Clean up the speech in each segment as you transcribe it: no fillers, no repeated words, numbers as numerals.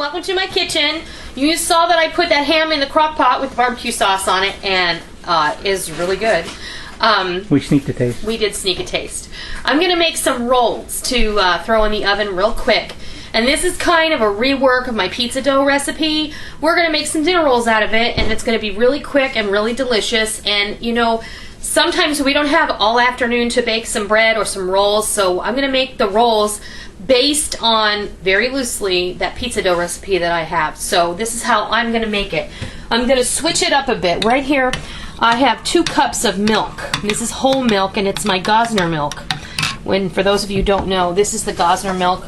welcome to my kitchen. You saw that I put that ham in the crock pot with barbecue sauce on it, and it is really good. We sneaked a taste. We did sneak a taste. I'm going to make some rolls to throw in the oven real quick. And this is kind of a rework of my pizza dough recipe. We're going to make some dinner rolls out of it, and it's going to be really quick and really delicious. And, you know, sometimes we don't have all afternoon to bake some bread or some rolls, so I'm going to make the rolls based on, very loosely, that pizza dough recipe that I have. So this is how I'm going to make it. I'm going to switch it up a bit. Right here, I have 2 cups of milk. This is whole milk, and it's my Gosner milk. For those of you who don't know, this is the Gosner milk.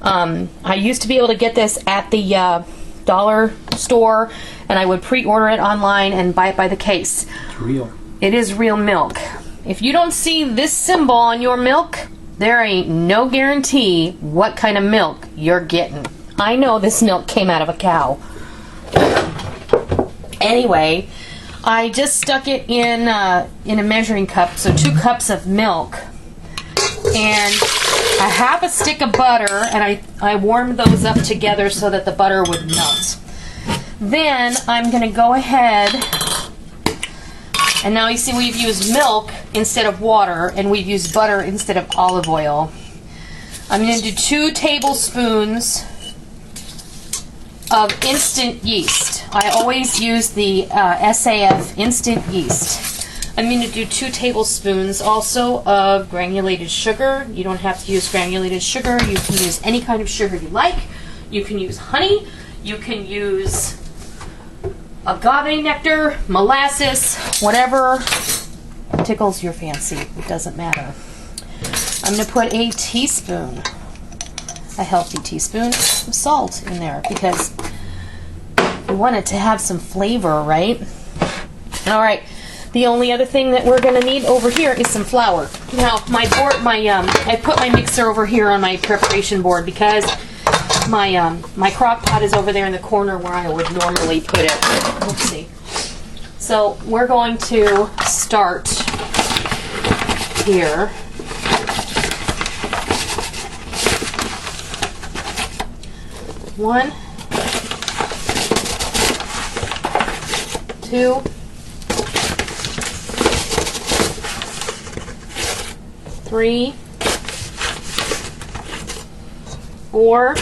I used to be able to get this at the dollar store, and I would pre-order it online and buy it by the case. It's real. It is real milk. If you don't see this symbol on your milk, there ain't no guarantee what kind of milk you're getting. I know this milk came out of a cow. Anyway, I just stuck it in a measuring cup, so 2 cups of milk. And I have a stick of butter, and I warmed those up together so that the butter would melt. Then I'm going to go ahead, and now you see we've used milk instead of water, and we've used butter instead of olive oil. I'm going to do 2 tablespoons of instant yeast. I always use the SAF instant yeast. I'm going to do 2 tablespoons also of granulated sugar. You don't have to use granulated sugar. You can use any kind of sugar you like. You can use honey. You can use agave nectar, molasses, whatever tickles your fancy. It doesn't matter. I'm going to put a healthy teaspoon of salt in there because we want it to have some flavor, right? All right. The only other thing that we're going to need over here is some flour. Now, I put my mixer over here on my preparation board because my crock pot is over there in the corner where I would normally put it. Oopsie. So we're going to start here. One, 2, 3, 4.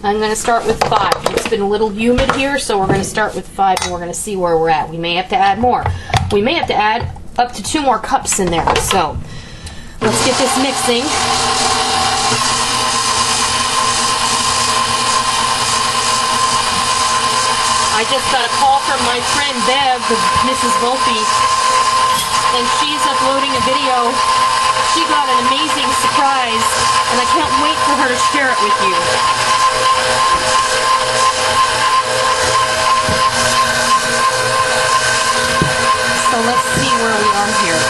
I'm going to start with 5. It's been a little humid here, so we're going to start with 5, and we're going to see where we're at. We may have to add more. We may have to add up to 2 more cups in there. So let's get this mixing. I just got a call from my friend Bev, Mrs. Volpe, and she's uploading a video. She got an amazing surprise, and I can't wait for her to share it with you. So let's see where we are here.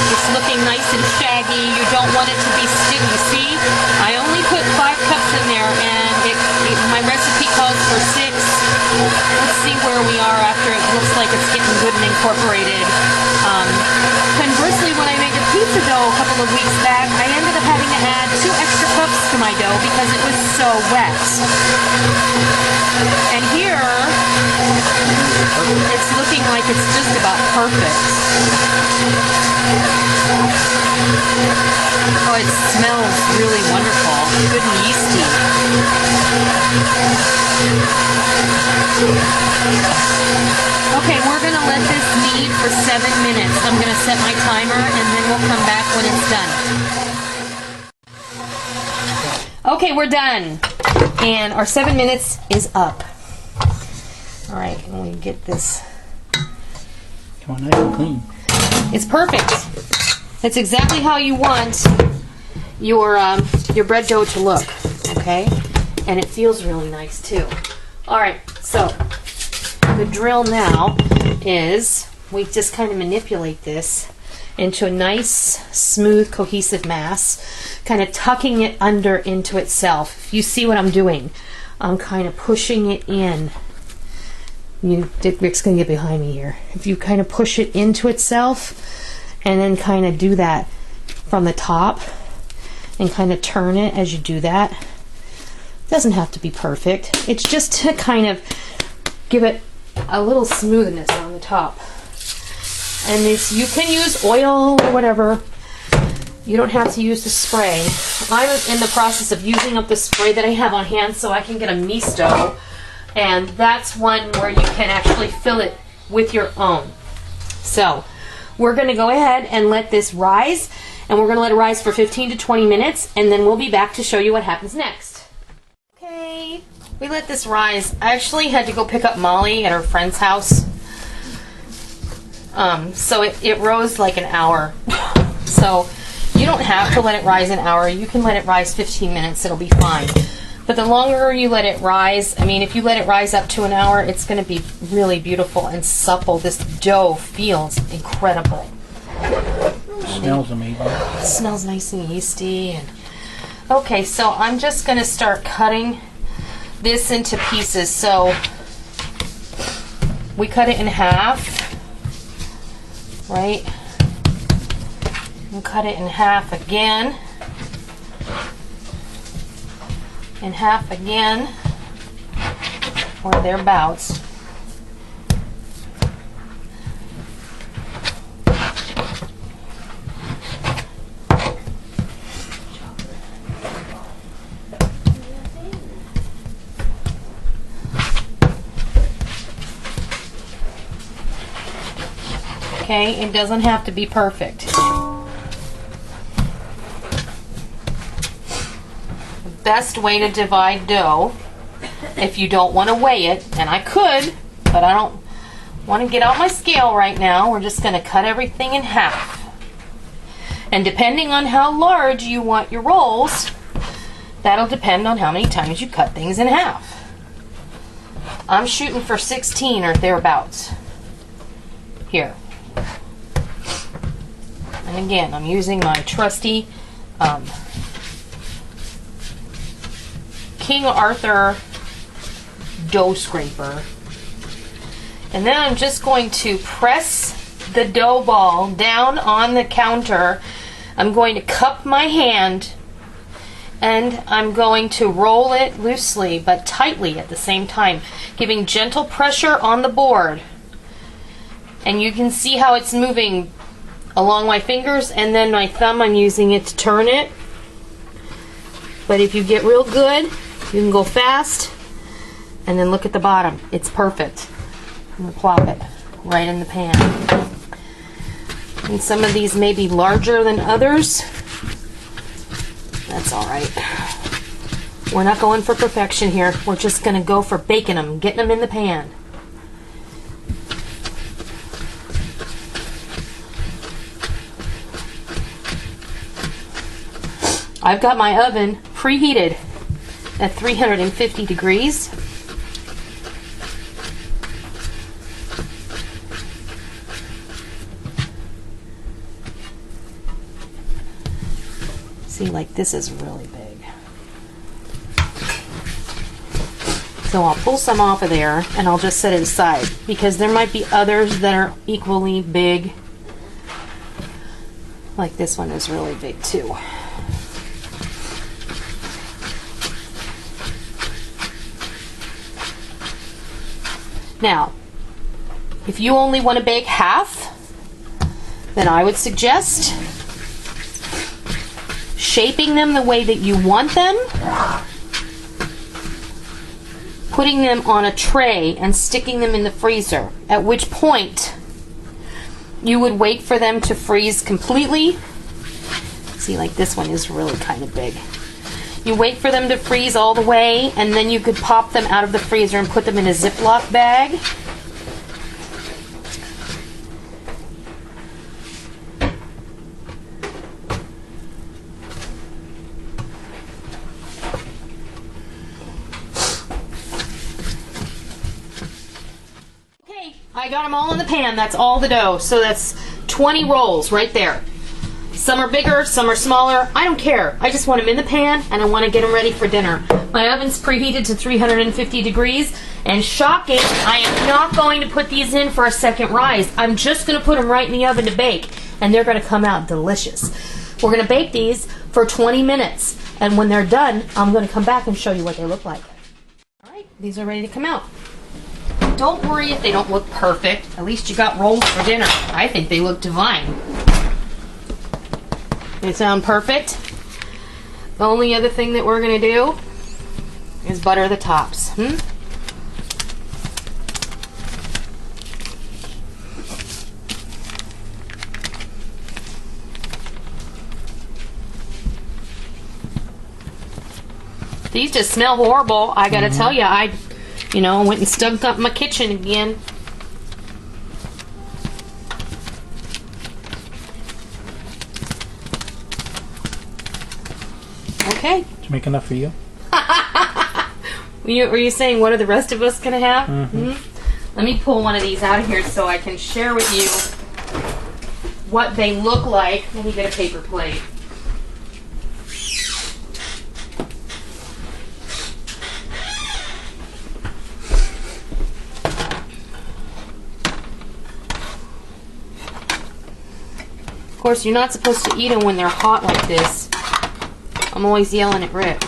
It's looking nice and shaggy. You don't want it to be sticky. See? I only put 5 cups in there, and my recipe calls for 6. Let's see where we are after it looks like it's getting good and incorporated. Conversely, when I made the pizza dough a couple of weeks back, I ended up having to add 2 extra cups to my dough because it was so wet. And here, it's looking like it's just about perfect. Oh, it smells really wonderful. Good and yeasty. Okay, we're going to let this knead for 7 minutes. I'm going to set my timer, and then we'll come back when it's done. Okay, we're done. And our 7 minutes is up. All right, let me get this. Come on, nice and clean. It's perfect. It's exactly how you want your bread dough to look, okay? And it feels really nice too. All right, so the drill now is we just kind of manipulate this into a nice, smooth, cohesive mass, kind of tucking it under into itself. If you see what I'm doing, I'm kind of pushing it in Rick's gonna get behind me here. If you kind of push it into itself and then kind of do that from the top and kind of turn it as you do that. It doesn't have to be perfect. It's just to kind of give it a little smoothness on the top. And this, you can use oil or whatever. You don't have to use the spray. I'm in the process of using up the spray that I have on hand so I can get a misto. And that's one where you can actually fill it with your own. So we're going to go ahead and let this rise. And we're going to let it rise for 15 to 20 minutes. And then we'll be back to show you what happens next. Okay, we let this rise. I actually had to go pick up Molly at her friend's house. So it rose like an hour. So you don't have to let it rise an hour. You can let it rise 15 minutes. It'll be fine. But the longer you let it rise, I mean, if you let it rise up to an hour, it's going to be really beautiful and supple. This dough feels incredible. Smells amazing. It smells nice and yeasty. And okay, so I'm just going to start cutting this into pieces. So we cut it in half, right? And cut it in half again. In half again, or thereabouts. Okay, it doesn't have to be perfect. Best way to divide dough, if you don't want to weigh it, and I could, but I don't want to get out my scale right now. We're just going to cut everything in half. And depending on how large you want your rolls, that'll depend on how many times you cut things in half. I'm shooting for 16 or thereabouts here. And again, I'm using my trusty King Arthur dough scraper. And then I'm just going to press the dough ball down on the counter. I'm going to cup my hand and I'm going to roll it loosely but tightly at the same time, giving gentle pressure on the board. And you can see how it's moving along my fingers, and then my thumb, I'm using it to turn it. But if you get real good, you can go fast, and then look at the bottom. It's perfect. I'm going to plop it right in the pan. And some of these may be larger than others. That's all right. We're not going for perfection here. We're just going to go for baking them, getting them in the pan. I've got my oven preheated at 350 degrees. See, like this is really big. So I'll pull some off of there and I'll just set it aside because there might be others that are equally big. Like this one is really big too. Now, if you only want to bake half, then I would suggest shaping them the way that you want them, putting them on a tray and sticking them in the freezer, at which point you would wait for them to freeze completely. See, like this one is really kind of big. You wait for them to freeze all the way, and then you could pop them out of the freezer and put them in a Ziploc bag. Okay, I got them all in the pan. That's all the dough. So that's 20 rolls right there. Some are bigger, some are smaller. I don't care. I just want them in the pan, and I want to get them ready for dinner. My oven's preheated to 350 degrees, and shocking, I am not going to put these in for a second rise. I'm just going to put them right in the oven to bake, and they're going to come out delicious. We're going to bake these for 20 minutes, and when they're done, I'm going to come back and show you what they look like. All right, these are ready to come out. Don't worry if they don't look perfect. At least you got rolls for dinner. I think they look divine. They sound perfect. The only other thing that we're going to do is butter the tops. These just smell horrible. I gotta tell you, I went and stunk up my kitchen again. Okay. Did you make enough for you? Were you saying what are the rest of us gonna have? Let me pull one of these out of here so I can share with you what they look like. Let me get a paper plate. Of course, you're not supposed to eat them when they're hot like this. I'm always yelling at Rick.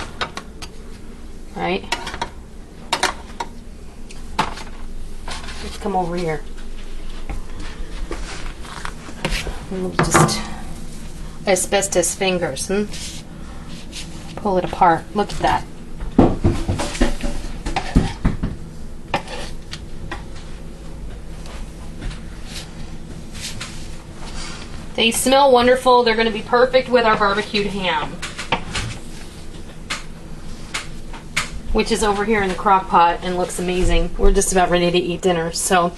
Right? Let's come over here. We'll just asbestos fingers. Pull it apart. Look at that. They smell wonderful. They're going to be perfect with our barbecued ham, which is over here in the crock pot and looks amazing. We're just about ready to eat dinner, so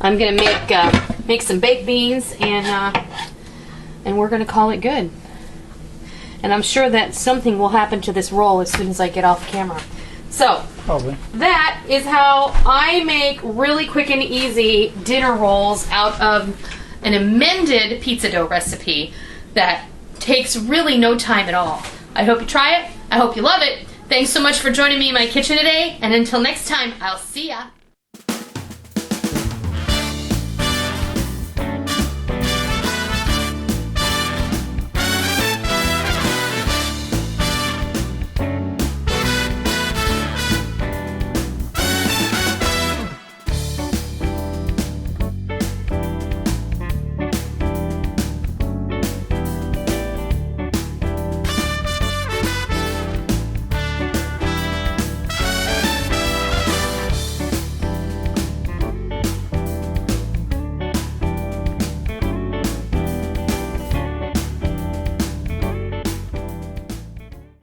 I'm going to make some baked beans and we're going to call it good. And I'm sure that something will happen to this roll as soon as I get off camera. So Probably. that is how I make really quick and easy dinner rolls out of an amended pizza dough recipe that takes really no time at all. I hope you try it. I hope you love it. Thanks so much for joining me in my kitchen today, and until next time, I'll see ya.